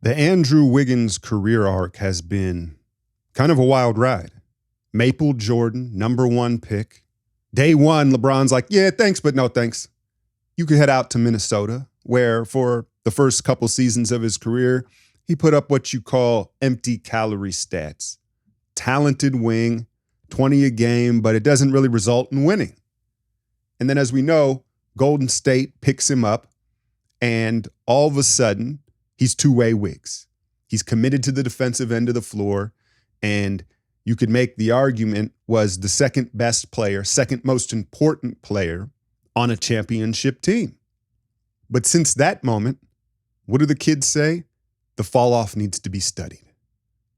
The Andrew Wiggins career arc has been kind of a wild ride. Maple Jordan, #1 pick. Day one, LeBron's like, yeah, thanks, but no thanks. You could head out to Minnesota, where for the first couple seasons of his career, he put up what you call empty calorie stats. Talented wing, 20 a game, but it doesn't really result in winning. And then as we know, Golden State picks him up, and all of a sudden, he's two-way Wigs. He's committed to the defensive end of the floor, and you could make the argument was the second best player, second most important player on a championship team. But since that moment, what do the kids say? The fall off needs to be studied,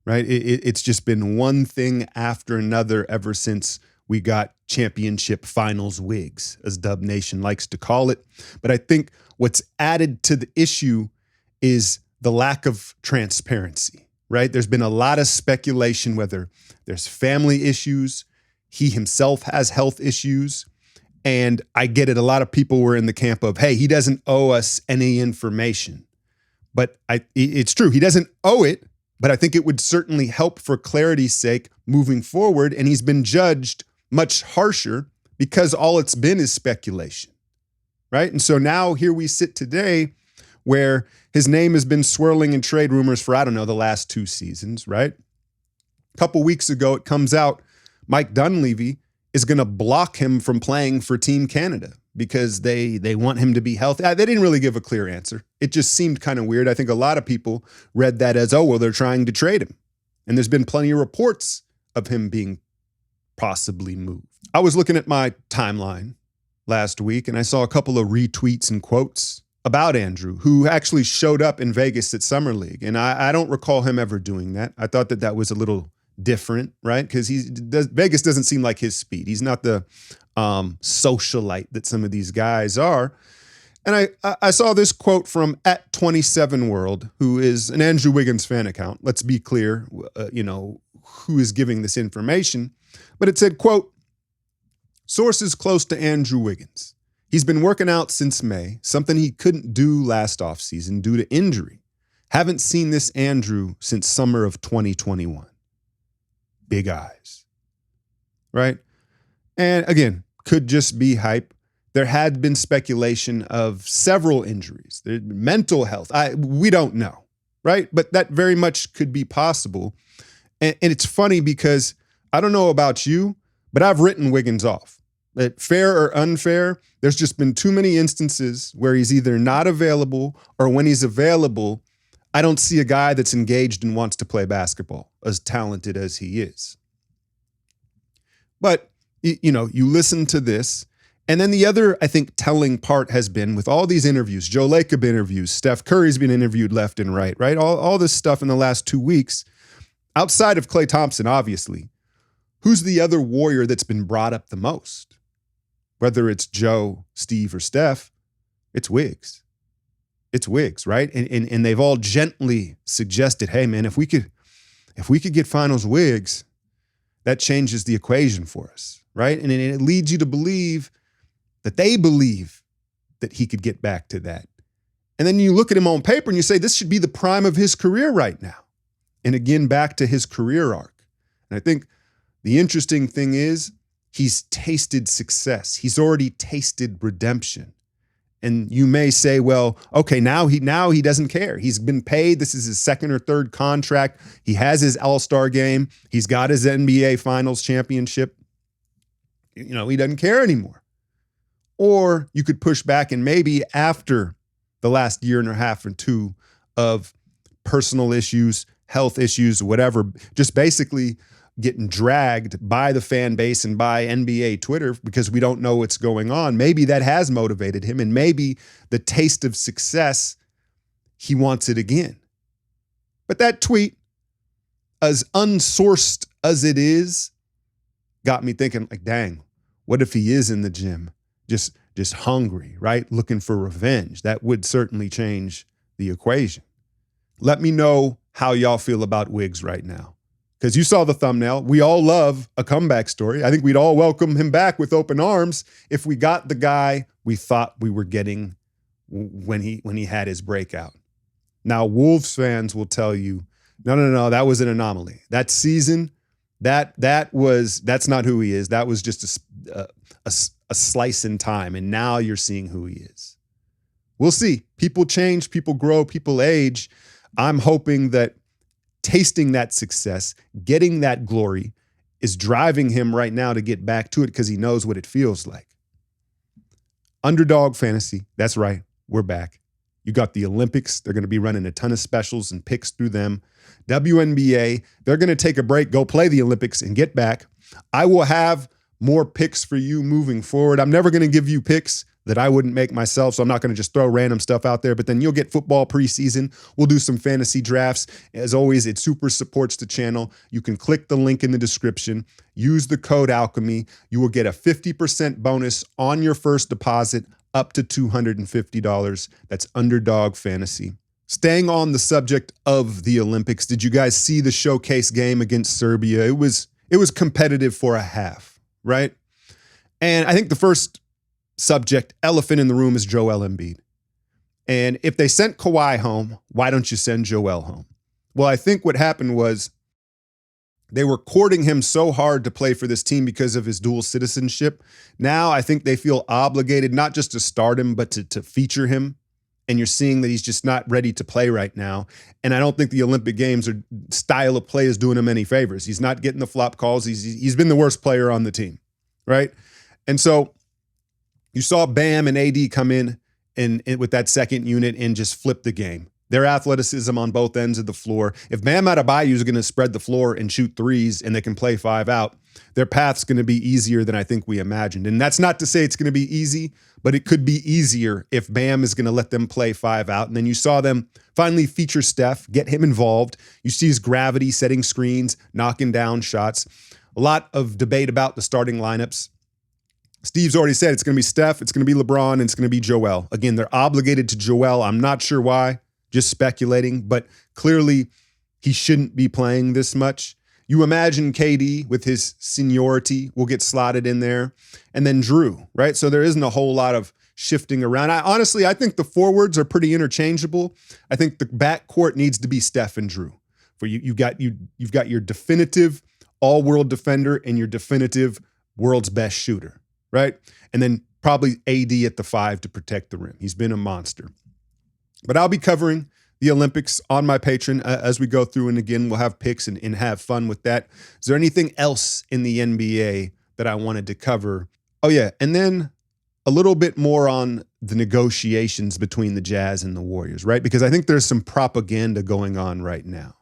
right? It's just been one thing after another ever since we got championship finals Wigs, as Dub Nation likes to call it. But I think what's added to the issue is the lack of transparency, right? There's been a lot of speculation whether there's family issues, he himself has health issues, and I get it. A lot of people were in the camp of, hey, he doesn't owe us any information. But it's true, he doesn't owe it, but I think it would certainly help for clarity's sake moving forward, and he's been judged much harsher because all it's been is speculation, right? And so now here we sit today where his name has been swirling in trade rumors for, I don't know, the last 2 seasons, right? A couple weeks ago, it comes out Mike Dunleavy is going to block him from playing for Team Canada because they want him to be healthy. They didn't really give a clear answer. It just seemed kind of weird. I think a lot of people read that as, oh, well, they're trying to trade him. And there's been plenty of reports of him being possibly moved. I was looking at my timeline last week, and I saw a couple of retweets and quotes about Andrew, who actually showed up in Vegas at Summer League. And I don't recall him ever doing that. I thought that was a little different, right? Because Vegas doesn't seem like his speed. He's not the socialite that some of these guys are. And I saw this quote from @27World, who is an Andrew Wiggins fan account. Let's be clear, who is giving this information. But it said, quote, sources close to Andrew Wiggins. He's been working out since May, something he couldn't do last offseason due to injury. Haven't seen this Andrew since summer of 2021. Big eyes, right? And again, could just be hype. There had been speculation of several injuries, mental health. We don't know, right? But that very much could be possible. And it's funny because I don't know about you, but I've written Wiggins off. Fair or unfair, there's just been too many instances where he's either not available or when he's available, I don't see a guy that's engaged and wants to play basketball, as talented as he is. But, you listen to this, and then the other, I think, telling part has been with all these interviews, Joe Lacob interviews, Steph Curry's been interviewed left and right? All this stuff in the last 2 weeks, outside of Klay Thompson, obviously, who's the other Warrior that's been brought up the most? Whether it's Joe, Steve, or Steph, it's Wigs. It's Wigs, right? And they've all gently suggested, hey, man, if we could get finals Wigs, that changes the equation for us, right? And it leads you to believe that they believe that he could get back to that. And then you look at him on paper and you say, this should be the prime of his career right now. And again, back to his career arc. And I think the interesting thing is he's tasted success. He's already tasted redemption. And you may say, well, okay, now he doesn't care. He's been paid. This is his second or third contract. He has his All-Star game. He's got his NBA Finals championship. He doesn't care anymore. Or you could push back and maybe after the last year and a half or 2 of personal issues, health issues, whatever, just basically getting dragged by the fan base and by NBA Twitter because we don't know what's going on. Maybe that has motivated him, and maybe the taste of success, he wants it again. But that tweet, as unsourced as it is, got me thinking, like, dang, what if he is in the gym, just hungry, right? Looking for revenge. That would certainly change the equation. Let me know how y'all feel about Wigs right now. Because you saw the thumbnail. We all love a comeback story. I think we'd all welcome him back with open arms if we got the guy we thought we were getting when he had his breakout. Now, Wolves fans will tell you, no, that was an anomaly. That season, that's not who he is. That was just a slice in time, and now you're seeing who he is. We'll see. People change, people grow, people age. I'm hoping that tasting that success, getting that glory, is driving him right now to get back to it because he knows what it feels like. Underdog fantasy, that's right, we're back. You got the Olympics. They're going to be running a ton of specials and picks through them. WNBA, they're going to take a break, go play the Olympics, and get back. I will have more picks for you moving forward. I'm never going to give you picks that I wouldn't make myself, so I'm not going to just throw random stuff out there, but then you'll get football preseason. We'll do some fantasy drafts. As always, it super supports the channel. You can click the link in the description, use the code Alchemy. You will get a 50% bonus on your first deposit up to $250. That's Underdog Fantasy. Staying on the subject of the Olympics, did you guys see the showcase game against Serbia? It was competitive for a half, right? And I think the first subject, elephant in the room, is Joel Embiid. And if they sent Kawhi home, why don't you send Joel home? Well, I think what happened was they were courting him so hard to play for this team because of his dual citizenship. Now I think they feel obligated not just to start him, but to feature him. And you're seeing that he's just not ready to play right now. And I don't think the Olympic Games or style of play is doing him any favors. He's not getting the flop calls. He's been the worst player on the team, right? And so you saw Bam and AD come in and with that second unit and just flip the game. Their athleticism on both ends of the floor. If Bam Adebayo is going to spread the floor and shoot threes and they can play 5 out, their path's going to be easier than I think we imagined. And that's not to say it's going to be easy, but it could be easier if Bam is going to let them play 5 out. And then you saw them finally feature Steph, get him involved. You see his gravity, setting screens, knocking down shots. A lot of debate about the starting lineups. Steve's already said it's going to be Steph, it's going to be LeBron, and it's going to be Joel. Again, they're obligated to Joel. I'm not sure why, just speculating, but clearly he shouldn't be playing this much. You imagine KD with his seniority will get slotted in there, and then Drew, right? So there isn't a whole lot of shifting around. I think the forwards are pretty interchangeable. I think the backcourt needs to be Steph and Drew. For you've got your definitive all-world defender and your definitive world's best shooter, right? And then probably AD at the 5 to protect the rim. He's been a monster. But I'll be covering the Olympics on my Patreon as we go through, and again, we'll have picks and have fun with that. Is there anything else in the NBA that I wanted to cover? Oh yeah, and then a little bit more on the negotiations between the Jazz and the Warriors, right? Because I think there's some propaganda going on right now.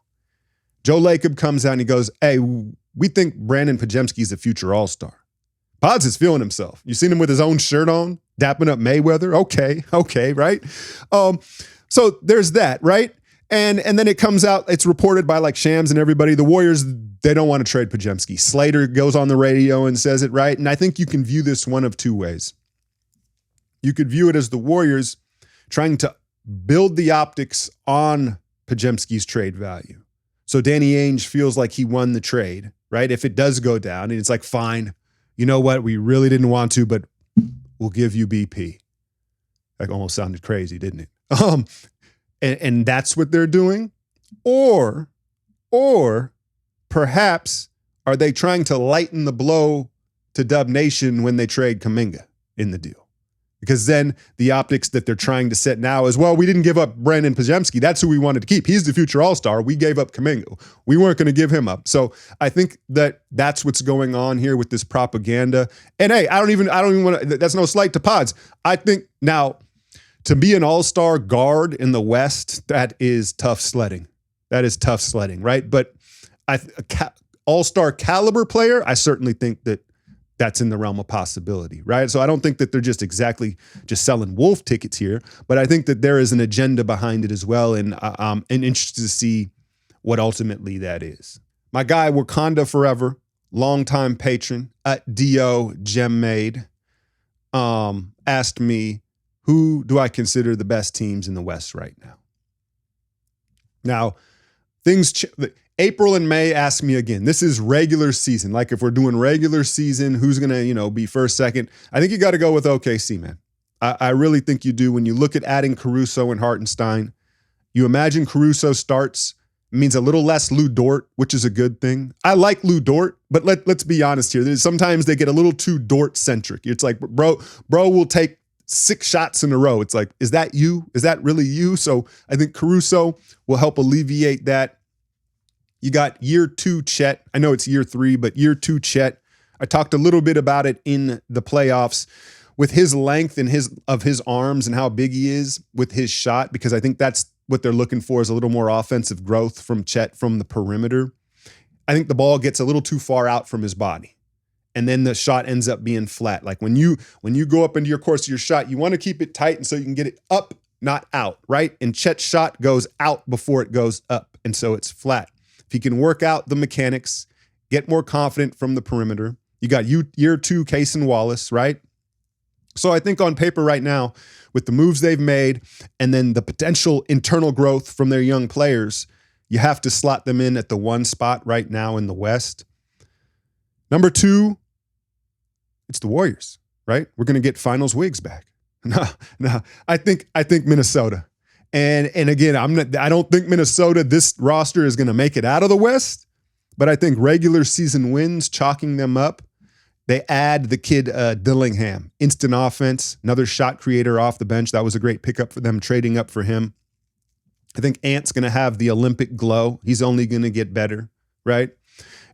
Joe Lacob comes out and he goes, hey, we think Brandon Podziemski's a future all-star. PODZ is feeling himself. You seen him with his own shirt on, dapping up Mayweather? Okay, right? So there's that, right? And then it comes out, it's reported by like Shams and everybody, the Warriors, they don't want to trade Podziemski. Slater goes on the radio and says it, right? And I think you can view this one of two ways. You could view it as the Warriors trying to build the optics on Podziemski's trade value. So Danny Ainge feels like he won the trade, right? If it does go down, and it's like, fine, you know what? We really didn't want to, but we'll give you BP. That almost sounded crazy, didn't it? And that's what they're doing. Or perhaps are they trying to lighten the blow to Dub Nation when they trade Kuminga in the deal? Because then the optics that they're trying to set now is, well, we didn't give up Brandon Podziemski. That's who we wanted to keep. He's the future all-star. We gave up Kuminga. We weren't going to give him up. So I think that's what's going on here with this propaganda. And hey, I don't even want to, that's no slight to PODZ. I think now to be an all-star guard in the West, that is tough sledding. That is tough sledding, right? But all-star caliber player, I certainly think that's in the realm of possibility, right? So I don't think that they're just selling wolf tickets here, but I think that there is an agenda behind it as well, and I'm interested to see what ultimately that is. My guy, Wakanda Forever, longtime patron at D.O. Gemmade, asked me, who do I consider the best teams in the West right now? Now, April and May, ask me again. This is regular season. Like if we're doing regular season, who's going to, be first, second? I think you got to go with OKC, man. I really think you do. When you look at adding Caruso and Hartenstein, You imagine Caruso starts, it means a little less Lou Dort, which is a good thing. I like Lou Dort, but let's be honest here. Sometimes they get a little too Dort-centric. It's like, bro will take 6 shots in a row. It's like, is that you? Is that really you? So I think Caruso will help alleviate that. You got year 2 Chet. I know it's year 3, but year 2 Chet. I talked a little bit about it in the playoffs with his length and his arms and how big he is with his shot, because I think that's what they're looking for, is a little more offensive growth from Chet from the perimeter. I think the ball gets a little too far out from his body, and then the shot ends up being flat. Like when you go up into your course of your shot, you want to keep it tight and so you can get it up, not out, right? And Chet's shot goes out before it goes up, and so it's flat. If he can work out the mechanics, get more confident from the perimeter. You got year 2 Case and Wallace, right? So I think on paper right now, with the moves they've made and then the potential internal growth from their young players, you have to slot them in at the 1 spot right now in the West. Number 2, it's the Warriors, right? We're going to get finals Wigs back. No, I think Minnesota. And again, I don't think Minnesota, this roster is going to make it out of the West, but I think regular season wins, chalking them up. They add the kid Dillingham, instant offense, another shot creator off the bench. That was a great pickup for them, trading up for him. I think Ant's going to have the Olympic glow. He's only going to get better, right?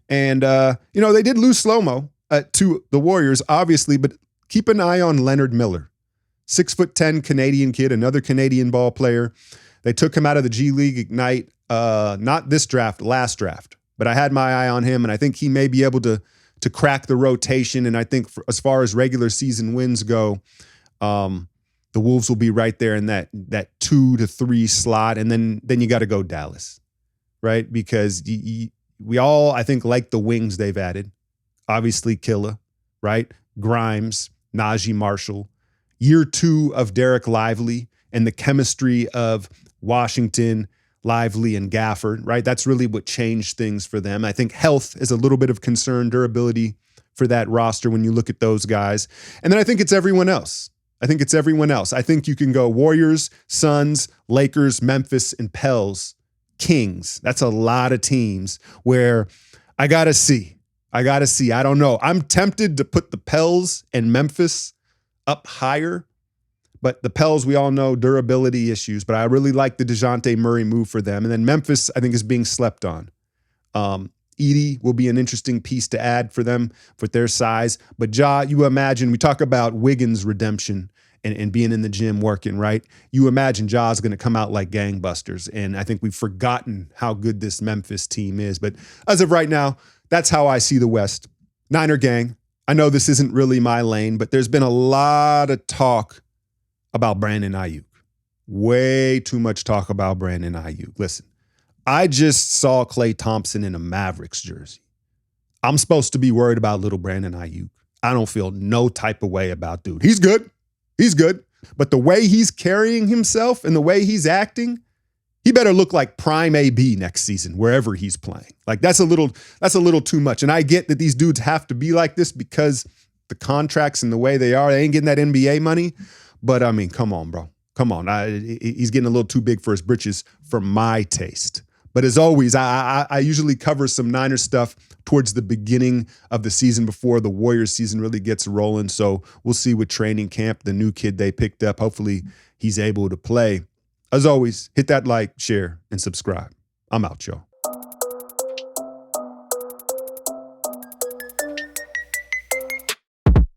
And, they did lose Slow-Mo to the Warriors, obviously, but keep an eye on Leonard Miller, 6'10" Canadian kid, another Canadian ball player. They took him out of the G League Ignite, not this draft, last draft, but I had my eye on him, and I think he may be able to crack the rotation. And I think as far as regular season wins go, the Wolves will be right there in that 2 to 3 slot. And then you got to go Dallas, right? Because we all, I think, like the wings they've added. Obviously, Killa, right? Grimes, Najee Marshall. Year 2 of Derek Lively and the chemistry of Washington, Lively, and Gafford, right? That's really what changed things for them. I think health is a little bit of concern, durability for that roster when you look at those guys. And then I think it's everyone else. I think you can go Warriors, Suns, Lakers, Memphis, and Pels, Kings. That's a lot of teams where I got to see. I don't know. I'm tempted to put the Pels and Memphis up higher. But the Pels, we all know durability issues, but I really like the DeJounte Murray move for them. And then Memphis, I think, is being slept on. Edey will be an interesting piece to add for them with their size. But Ja, you imagine, we talk about Wiggins' redemption and being in the gym working, right? You imagine Ja's going to come out like gangbusters. And I think we've forgotten how good this Memphis team is. But as of right now, that's how I see the West. Niner gang. I know this isn't really my lane, but there's been a lot of talk about Brandon Ayuk. Way too much talk about Brandon Ayuk. Listen, I just saw Klay Thompson in a Mavericks jersey. I'm supposed to be worried about little Brandon Ayuk. I don't feel no type of way about dude. He's good. But the way he's carrying himself and the way he's acting, he better look like prime AB next season, wherever he's playing. Like that's a little too much. And I get that these dudes have to be like this because the contracts and the way they are, they ain't getting that NBA money. But I mean, come on, bro. Come on. He's getting a little too big for his britches for my taste. But as always, I usually cover some Niners stuff towards the beginning of the season before the Warriors season really gets rolling. So we'll see with training camp, the new kid they picked up. Hopefully he's able to play. As always, hit that like, share, and subscribe. I'm out, y'all.